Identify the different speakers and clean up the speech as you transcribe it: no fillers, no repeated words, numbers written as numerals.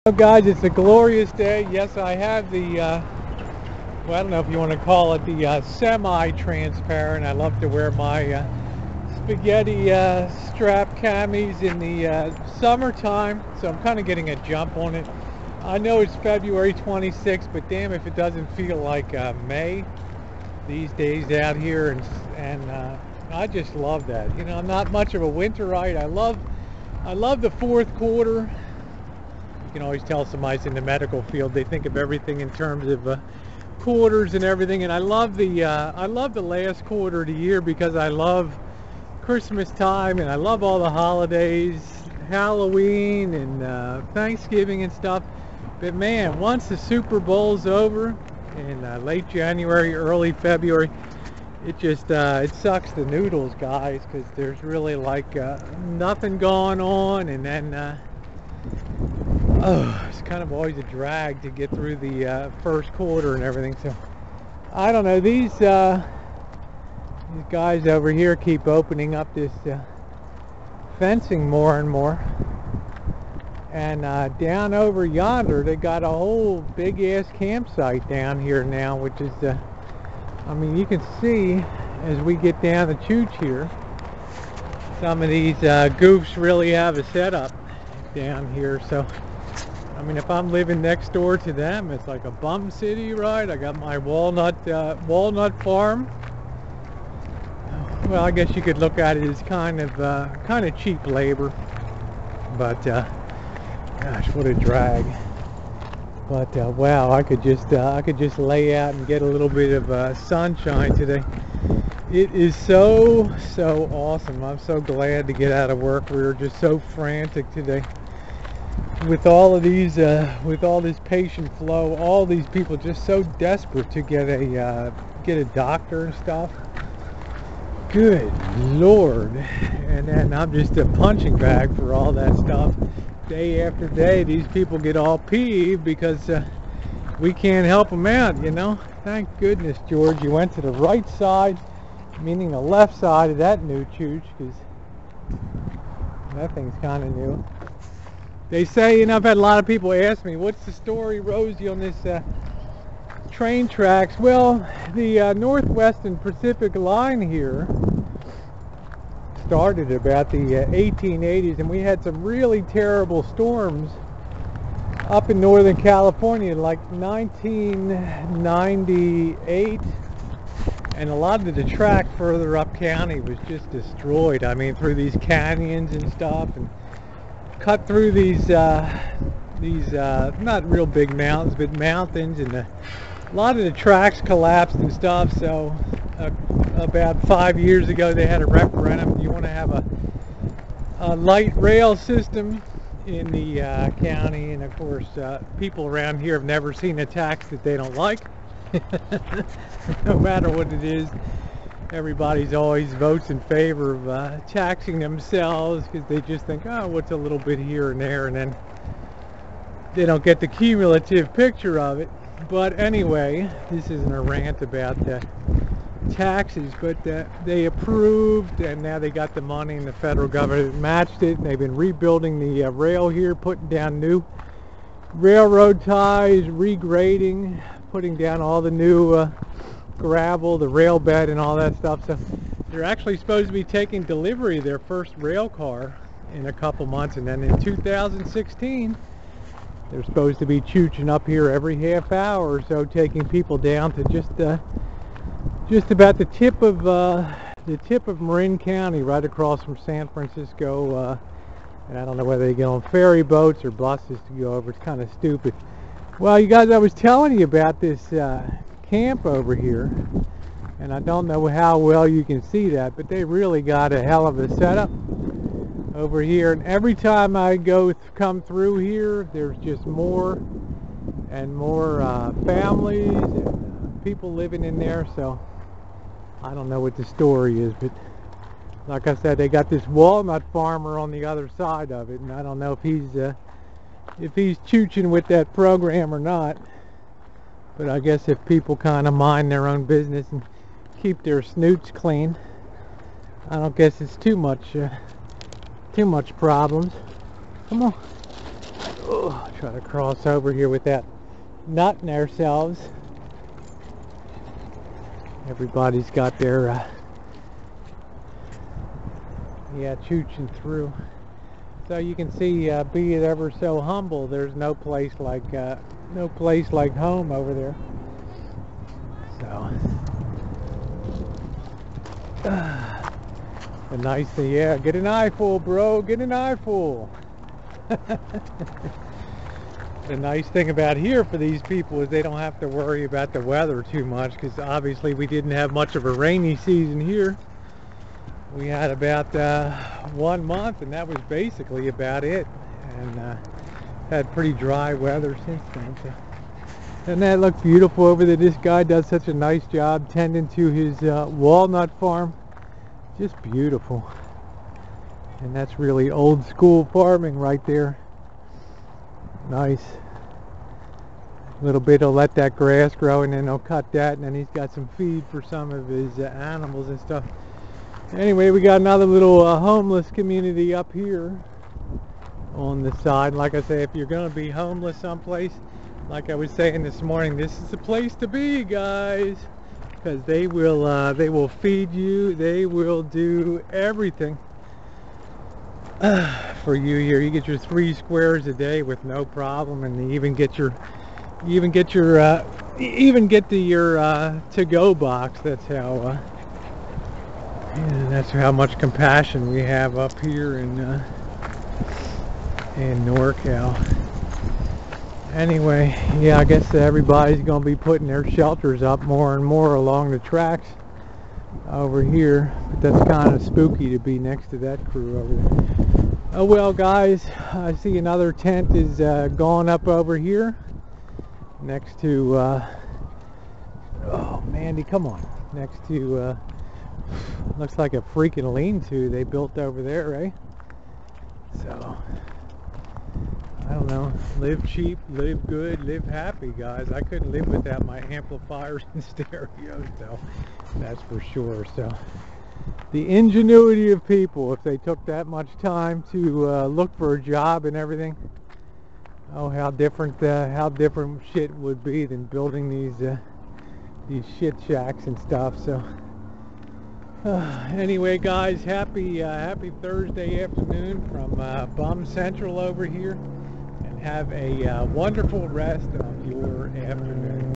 Speaker 1: Hello guys, it's a glorious day. Yes, I have the, well, I don't know if you want to call it the semi-transparent. I love to wear my spaghetti strap camis in the summertime, so I'm kind of getting a jump on it. I know it's February 26th, but damn if it doesn't feel like May these days out here, and I just love that. You know, I'm not much of a winterite. I love the fourth quarter. You can always tell somebody's in the medical field. They think of everything in terms of quarters and everything. And I love the last quarter of the year because I love Christmas time and I love all the holidays, Halloween and Thanksgiving and stuff. But man, once the Super Bowl's over in late January, early February, it just it sucks the noodles, guys, because there's really like nothing going on, and then oh, it's kind of always a drag to get through the first quarter and everything. So I don't know, these guys over here keep opening up this fencing more and more, and down over yonder they got a whole big ass campsite down here now, which is I mean, you can see as we get down the Chooch here, some of these goofs really have a setup down here. So I mean, if I'm living next door to them, it's like a bum city, right? I got my walnut farm. Well, I guess you could look at it as kind of cheap labor, but gosh, what a drag. But wow, I could just lay out and get a little bit of sunshine today. It is so awesome. I'm so glad to get out of work. We were just so frantic today with all of these, with all this patient flow. All these people just so desperate to get a doctor and stuff. Good Lord! And then I'm just a punching bag for all that stuff. Day after day, these people get all peeved because we can't help them out, you know. Thank goodness, George, you went to the right side, meaning the left side of that new Chooch, because that thing's kind of new. They say, you know, I've had a lot of people ask me, what's the story, Rosie, on this train tracks? Well, the Northwestern Pacific line here started about the 1880s, and we had some really terrible storms up in Northern California like 1998, and a lot of the track further up county was just destroyed. I mean, through these canyons and stuff, and cut through these not real big mountains, but mountains, and a lot of the tracks collapsed and stuff. So about 5 years ago they had a referendum. Do you want to have a light rail system in the county? And of course people around here have never seen a tax that they don't like. No matter what it is, everybody's always votes in favor of taxing themselves, because they just think, oh, what's a little bit here and there, and then they don't get the cumulative picture of it. But anyway, this isn't a rant about taxes, but they approved, and now they got the money, and the federal government matched it, and they've been rebuilding the rail here, putting down new railroad ties, regrading, putting down all the new gravel, the rail bed, and all that stuff. So they're actually supposed to be taking delivery of their first rail car in a couple months, and then in 2016 they're supposed to be chooching up here every half hour or so, taking people down to just about the tip of Marin County, right across from San Francisco. And I don't know whether they get on ferry boats or buses to go over. It's kind of stupid. Well, you guys, I was telling you about this camp over here, and I don't know how well you can see that, but they really got a hell of a setup over here. And every time I come through here, there's just more and more families and people living in there. So I don't know what the story is, but like I said, they got this walnut farmer on the other side of it, and I don't know if he's chooching with that program or not. But I guess if people kind of mind their own business and keep their snoots clean, I don't guess it's too much problems. Come on. Oh, try to cross over here without nutting ourselves. Everybody's got their choochin through. So you can see, be it ever so humble, there's no place like home over there. So the nice thing, yeah, get an eyeful, bro, get an eyeful. The nice thing about here for these people is they don't have to worry about the weather too much, because obviously we didn't have much of a rainy season here. We had about 1 month, and that was basically about it, and had pretty dry weather since then. So. Doesn't that look beautiful over there? This guy does such a nice job tending to his walnut farm. Just beautiful. And that's really old school farming right there. Nice. A little bit, he'll let that grass grow, and then he'll cut that, and then he's got some feed for some of his animals and stuff. Anyway, we got another little homeless community up here on the side. Like I say, if you're going to be homeless someplace, like I was saying this morning, this is the place to be, guys, because they will feed you, they will do everything for you here. You get your 3 squares a day with no problem, and you even get your to-go box. That's how much compassion we have up here in NorCal. Anyway, yeah, I guess everybody's going to be putting their shelters up more and more along the tracks over here. But that's kind of spooky to be next to that crew over there. Oh well, guys, I see another tent is going up over here next to oh Mandy, come on, next to looks like a freaking lean-to they built over there, right? So I don't know, live cheap, live good, live happy, guys. I couldn't live without my amplifiers and stereo, so that's for sure. So the ingenuity of people, if they took that much time to look for a job and everything, oh, how different shit would be than building these shit shacks and stuff. So anyway, guys, happy Thursday afternoon from Bum Central over here, and have a wonderful rest of your afternoon.